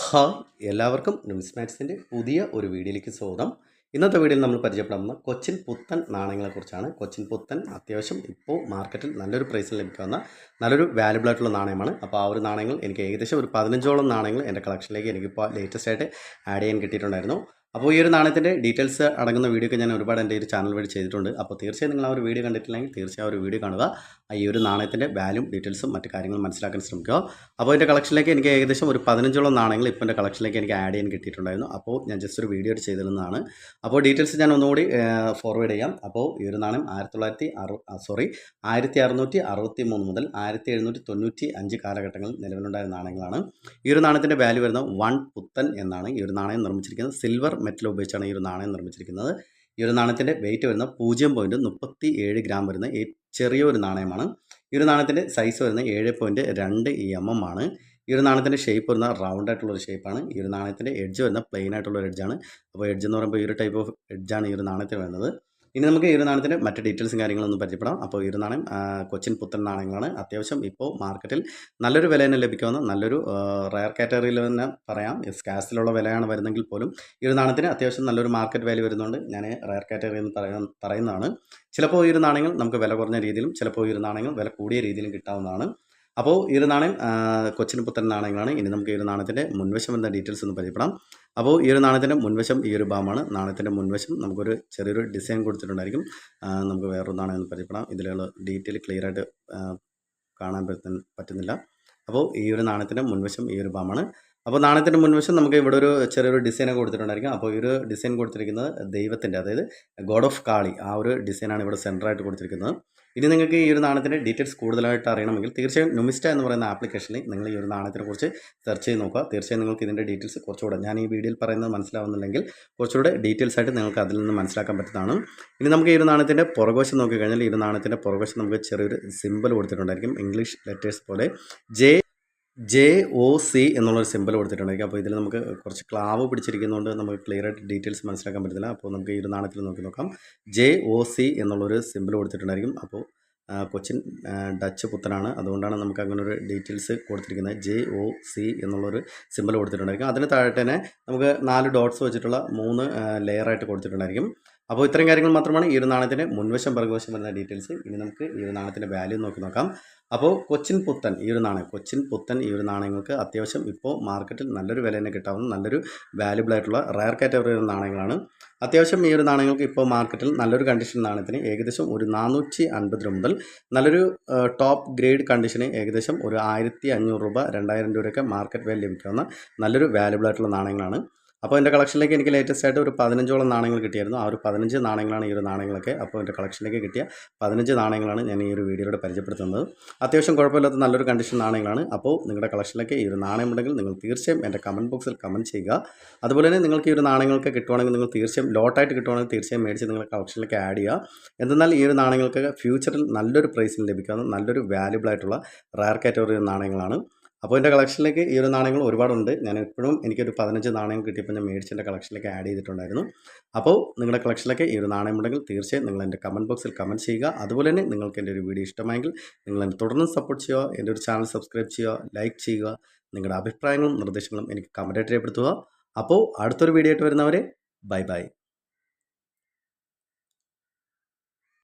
Hi എല്ലാവർക്കും ന്യൂസ്മാക്സിൻ്റെ പുതിയ ഒരു വീഡിയോയിലേക്ക് സ്വാഗതം. ഇന്നത്തെ വീഡിയോയിൽ നമ്മൾ പരിചയപ്പെടുന്ന കൊച്ചിൻ പുത്തൻ നാണയങ്ങളെക്കുറിച്ചാണ്. കൊച്ചിൻ പുത്തൻ അത്യാവശ്യം ഇപ്പോൾ മാർക്കറ്റിൽ നല്ലൊരു പ്രൈസിൽ ലഭിക്കാവുന്ന നല്ലൊരു വാല്യുബിൾ ആയിട്ടുള്ള നാണയമാണ്. അപ്പോൾ ആ ഒരു നാണയങ്ങൾ എനിക്ക് ഏകദേശം ഒരു 15ഓളം നാണയങ്ങൾ എൻ്റെ കളക്ഷനിലേക്ക് എനിക്കിപ്പോൾ ലേറ്റസ്റ്റ് ആയിട്ട് ആഡ് ചെയ്യാൻ കിട്ടിയിട്ടുണ്ടായിരുന്നു. അപ്പോൾ ഈ ഒരു നാണയത്തിൻ്റെ ഡീറ്റെയിൽസ് അടങ്ങുന്ന വീഡിയോ ഒക്കെ ഞാൻ ഒരുപാട് എൻ്റെ ഒരു ചാനൽ വഴി ചെയ്തിട്ടുണ്ട്. അപ്പോൾ തീർച്ചയായും നിങ്ങൾ ആ ഒരു വീഡിയോ കണ്ടിട്ടില്ലെങ്കിൽ തീർച്ചയായും ആ ഒരു വീഡിയോ കാണുക. ഈ ഒരു നാണയത്തിൻ്റെ വാല്യൂം ഡീറ്റെയിൽസും മറ്റു കാര്യങ്ങളും മനസ്സിലാക്കാൻ ശ്രമിക്കുക. അപ്പോൾ എൻ്റെ കളക്ഷനിലേക്ക് എനിക്ക് ഏകദേശം ഒരു 15ഓളം നാണയങ്ങൾ ഇപ്പോൾ എൻ്റെ കളക്ഷനിലേക്ക് എനിക്ക് ആഡ് ചെയ്യാൻ കിട്ടിയിട്ടുണ്ടായിരുന്നു. അപ്പോൾ ഞാൻ ജസ്റ്റ് ഒരു വീഡിയോ ചെയ്തിരുന്നതാണ്. അപ്പോൾ ഡീറ്റെയിൽസ് ഞാൻ ഒന്നുകൂടി ഫോർവേഡ് ചെയ്യാം. അപ്പോൾ ഈ ഒരു നാണയം 1663 മുതൽ 1795 കാലഘട്ടങ്ങളിൽ നിലവിലുണ്ടായ നാണയങ്ങളാണ്. ഈ ഒരു നാണയത്തിൻ്റെ വാല്യൂ വരുന്നത് 1 പുത്തൻ എന്നാണ്. ഈ ഒരു നാണയം നിർമ്മിച്ചിരിക്കുന്നത് സിൽവർ മെറ്റൽ ഉപയോഗിച്ചാണ് ഈ ഒരു നാണയം നിർമ്മിച്ചിരിക്കുന്നത്. ഈ ഒരു നാണയത്തിൻ്റെ വെയിറ്റ് വരുന്നത് 0.37 ഗ്രാം വരുന്ന ചെറിയൊരു നാണയമാണ്. ഈ ഒരു നാണയത്തിൻ്റെ സൈസ് വരുന്നത് 7.2 mm ആണ്. ഈ ഒരു നാണയത്തിൻ്റെ ഷേപ്പ് വരുന്ന റൗണ്ട് ആയിട്ടുള്ളൊരു ഷേപ്പാണ്. ഈ ഒരു നാണയത്തിൻ്റെ എഡ്ജ് വരുന്ന പ്ലെയിൻ ആയിട്ടുള്ളൊരു എഡ്ജാണ്. അപ്പോൾ എഡ്ജ് എന്ന് പറയുമ്പോൾ ഈ ഒരു ടൈപ്പ് ഓഫ് എഡ്ജാണ് ഈ ഒരു നാണയത്തിൽ വരുന്നത്. ഇനി നമുക്ക് ഈ ഒരു നാണയത്തിൻ്റെ മറ്റ് ഡീറ്റെയിൽസും കാര്യങ്ങളൊന്നും പരിചയപ്പെടാം. അപ്പോൾ ഈ ഒരു നാണയം കൊച്ചിൻ പുത്തൻ നാണയങ്ങളാണ്. അത്യാവശ്യം ഇപ്പോൾ മാർക്കറ്റിൽ നല്ലൊരു വില തന്നെ ലഭിക്കാവുന്ന നല്ലൊരു റയർ കാറ്റഗറിയിൽ തന്നെ പറയാം. സ്കാസിലുള്ള വിലയാണ് വരുന്നെങ്കിൽ പോലും ഈ ഒരു നാണയത്തിന് അത്യാവശ്യം നല്ലൊരു മാർക്കറ്റ് വാല്യൂ വരുന്നുണ്ട്. ഞാൻ റയർ കാറ്റഗറി എന്ന് പറയുന്നതാണ്. ചിലപ്പോൾ ഈ ഒരു നാണയങ്ങൾ നമുക്ക് വില കുറഞ്ഞ രീതിയിലും ചിലപ്പോൾ ഈ ഒരു നാണയങ്ങൾ വില കൂടിയ രീതിയിലും കിട്ടാവുന്നതാണ്. അപ്പോൾ ഈ ഒരു നാണയം കൊച്ചിൻ പുത്തൻ നാണയങ്ങളാണ്. ഇനി നമുക്ക് ഈ ഒരു നാണയത്തിൻ്റെ മുൻവശം എന്ന ഡീറ്റെയിൽസ് ഒന്ന് പരിചയപ്പെടാം. അപ്പോൾ ഈ ഒരു നാണയത്തിൻ്റെ മുൻവശം ഈ ഒരു ഭാഗമാണ്. നാണയത്തിൻ്റെ മുൻവശം നമുക്കൊരു ചെറിയൊരു ഡിസൈൻ കൊടുത്തിട്ടുണ്ടായിരിക്കും. നമുക്ക് വേറൊരു നാണയം ഒന്ന് പരിചയപ്പെടാം. ഇതിലുള്ള ഡീറ്റെയിൽ ക്ലിയർ ആയിട്ട് കാണാൻ പറ്റുന്നില്ല. അപ്പോൾ ഈ ഒരു നാണയത്തിൻ്റെ മുൻവശം ഈ ഒരു ഭാഗമാണ്. അപ്പോൾ നാണയത്തിൻ്റെ മുൻവശം നമുക്ക് ഇവിടെ ഒരു ചെറിയൊരു ഡിസൈനൊക്കെ കൊടുത്തിട്ടുണ്ടായിരിക്കും. അപ്പോൾ ഈ ഒരു ഡിസൈൻ കൊടുത്തിരിക്കുന്നത് ദൈവത്തിൻ്റെ, അതായത് ഗോഡ് ഓഫ് കാളി, ആ ഒരു ഡിസൈനാണ് ഇവിടെ സെൻറ്ററായിട്ട് കൊടുത്തിരിക്കുന്നത്. ഇനി നിങ്ങൾക്ക് ഈ ഒരു നാണയത്തിൻ്റെ ഡീറ്റെയിൽസ് കൂടുതലായിട്ട് അറിയണമെങ്കിൽ തീർച്ചയായും നുമിസ്റ്റ എന്ന് പറയുന്ന ആപ്ലിക്കേഷനിൽ നിങ്ങൾ ഈ ഒരു നാണയത്തിനെ കുറിച്ച് സെർച്ച് ചെയ്ത് നോക്കുക. തീർച്ചയായും നിങ്ങൾക്ക് ഇതിൻ്റെ ഡീറ്റെയിൽസ് കുറച്ചുകൂടെ, ഞാൻ ഈ വീഡിയോയിൽ പറയുന്നത് മനസ്സിലാവുന്നില്ലെങ്കിൽ കുറച്ചുകൂടെ ഡീറ്റെയിൽസ് ആയിട്ട് നിങ്ങൾക്ക് അതിൽ നിന്ന് മനസ്സിലാക്കാൻ പറ്റുന്നതാണ്. ഇനി നമുക്ക് ഈ ഒരു നാണയത്തിൻ്റെ പുറകുവശം നോക്കിക്കഴിഞ്ഞാൽ ഈ ഒരു നാണയത്തിൻ്റെ പുറകുവശം നമുക്ക് ചെറിയൊരു സിമ്പിൾ കൊടുത്തിട്ടുണ്ടായിരിക്കും. ഇംഗ്ലീഷ് ലെറ്റേഴ്സ് പോലെ JOC എന്നുള്ളൊരു സിമ്പിൾ കൊടുത്തിട്ടുണ്ടായിരിക്കും. അപ്പോൾ ഇതിൽ നമുക്ക് കുറച്ച് ക്ലാവ് പിടിച്ചിരിക്കുന്നതുകൊണ്ട് നമുക്ക് ക്ലിയർ ആയിട്ട് ഡീറ്റെയിൽസ് മനസ്സിലാക്കാൻ പറ്റില്ല. അപ്പോൾ നമുക്ക് ഈ ഒരു നാണയത്തിൽ നോക്കാം. JOC എന്നുള്ളൊരു സിമ്പിൾ കൊടുത്തിട്ടുണ്ടായിരിക്കും. അപ്പോൾ കൊച്ചിൻ ഡച്ച് പുത്തനാണ്, അതുകൊണ്ടാണ് നമുക്ക് അങ്ങനെ ഒരു ഡീറ്റെയിൽസ് കൊടുത്തിരിക്കുന്നത്. JOC എന്നുള്ളൊരു സിമ്പിൾ കൊടുത്തിട്ടുണ്ടായിരിക്കും. അതിന് താഴെ തന്നെ നമുക്ക് 4 ഡോട്ട്സ് വെച്ചിട്ടുള്ള 3 ലെയറായിട്ട് കൊടുത്തിട്ടുണ്ടായിരിക്കും. അപ്പോൾ ഇത്രയും കാര്യങ്ങൾ മാത്രമാണ് ഈ ഒരു നാണയത്തിൻ്റെ മുൻവശം പിറകുവശം വരുന്ന ഡീറ്റെയിൽസ്. ഇനി നമുക്ക് ഈ ഒരു നാണയത്തിൻ്റെ വാല്യൂ നോക്കാം. അപ്പോൾ കൊച്ചിൻ പുത്തൻ ഈ ഒരു നാണയങ്ങൾക്ക് അത്യാവശ്യം ഇപ്പോൾ മാർക്കറ്റിൽ നല്ലൊരു വില തന്നെ കിട്ടാവുന്ന നല്ലൊരു വാല്യുബിൾ ആയിട്ടുള്ള റയർ കാറ്റഗറി നാണയങ്ങളാണ്. അത്യാവശ്യം ഈ ഒരു നാണയങ്ങൾക്ക് ഇപ്പോൾ മാർക്കറ്റിൽ നല്ലൊരു കണ്ടീഷൻ നാണയത്തിന് ഏകദേശം ഒരു 450 രൂപ മുതൽ നല്ലൊരു ടോപ്പ് ഗ്രേഡ് കണ്ടീഷന് ഏകദേശം ഒരു 1500 രൂപ 2000 രൂപയൊക്കെ മാർക്കറ്റ് വാല്യൂ ലഭിക്കാവുന്ന നല്ലൊരു വാല്യുബിൾ ആയിട്ടുള്ള നാണയങ്ങളാണ്. അപ്പോൾ എൻ്റെ കളക്ഷനിലേക്ക് എനിക്ക് ലേറ്റസ്റ്റ് ആയിട്ട് ഒരു 15ഓളം നാണയങ്ങൾ കിട്ടിയായിരുന്നു. ആ ഒരു 15 നാണയങ്ങളാണ് ഈ ഒരു നാണയങ്ങളൊക്കെ. അപ്പോൾ എൻ്റെ കളക്ഷനിലേക്ക് കിട്ടിയ 15 നാണയങ്ങളാണ് ഞാൻ ഈ ഒരു വീഡിയോയിലൂടെ പരിചയപ്പെടുത്തുന്നത്. അത്യാവശ്യം കുഴപ്പമില്ലാത്ത നല്ലൊരു കണ്ടീഷൻ നാണയങ്ങളാണ്. അപ്പോൾ നിങ്ങളുടെ കളക്ഷനിലേക്ക് ഈ ഒരു നാണയം ഉണ്ടെങ്കിൽ നിങ്ങൾ തീർച്ചയായും എൻ്റെ കമൻറ്റ് ബോക്സിൽ കമൻറ്റ് ചെയ്യുക. അതുപോലെ തന്നെ നിങ്ങൾക്ക് ഈ ഒരു നാണയങ്ങൾക്ക് കിട്ടുവാണെങ്കിൽ നിങ്ങൾ തീർച്ചയായും ലോട്ടായിട്ട് കിട്ടുവാണെങ്കിൽ തീർച്ചയായും മേടിച്ച് നിങ്ങളുടെ കളക്ഷനിലേക്ക് ആഡ് ചെയ്യുക. എന്തെന്നാൽ ഈ ഒരു നാണയങ്ങൾക്ക് ഫ്യൂച്ചറിൽ നല്ലൊരു പ്രൈസിൽ ലഭിക്കാവുന്ന നല്ലൊരു വാല്യുബിൾ ആയിട്ടുള്ള റയർ കാറ്റഗറി നാണയങ്ങളാണ്. അപ്പോൾ എൻ്റെ കളക്ഷനിലേക്ക് ഈ ഒരു നാണയങ്ങൾ ഒരുപാടുണ്ട്. ഞാൻ എപ്പോഴും എനിക്കൊരു 15 നാണയം കിട്ടിയപ്പോൾ ഞാൻ മേടിച്ച് എൻ്റെ കളക്ഷനിലേക്ക് ആഡ് ചെയ്തിട്ടുണ്ടായിരുന്നു. അപ്പോൾ നിങ്ങളുടെ കളക്ഷനിലേക്ക് ഈ ഒരു നാണയം ഉണ്ടെങ്കിൽ തീർച്ചയായും നിങ്ങൾ എൻ്റെ കമൻറ്റ് ബോക്സിൽ കമൻറ്റ് ചെയ്യുക. അതുപോലെ തന്നെ നിങ്ങൾക്ക് എൻ്റെ ഒരു വീഡിയോ ഇഷ്ടമായെങ്കിൽ നിങ്ങൾ എന്നെ തുടർന്ന് സപ്പോർട്ട് ചെയ്യുക. എൻ്റെ ഒരു ചാനൽ സബ്സ്ക്രൈബ് ചെയ്യുക, ലൈക്ക് ചെയ്യുക. നിങ്ങളുടെ അഭിപ്രായങ്ങളും നിർദ്ദേശങ്ങളും എനിക്ക് കമൻറ്റായിട്ട് രേഖപ്പെടുത്തുക. അപ്പോൾ അടുത്തൊരു വീഡിയോ ആയിട്ട് വരുന്നവരെ ബൈ.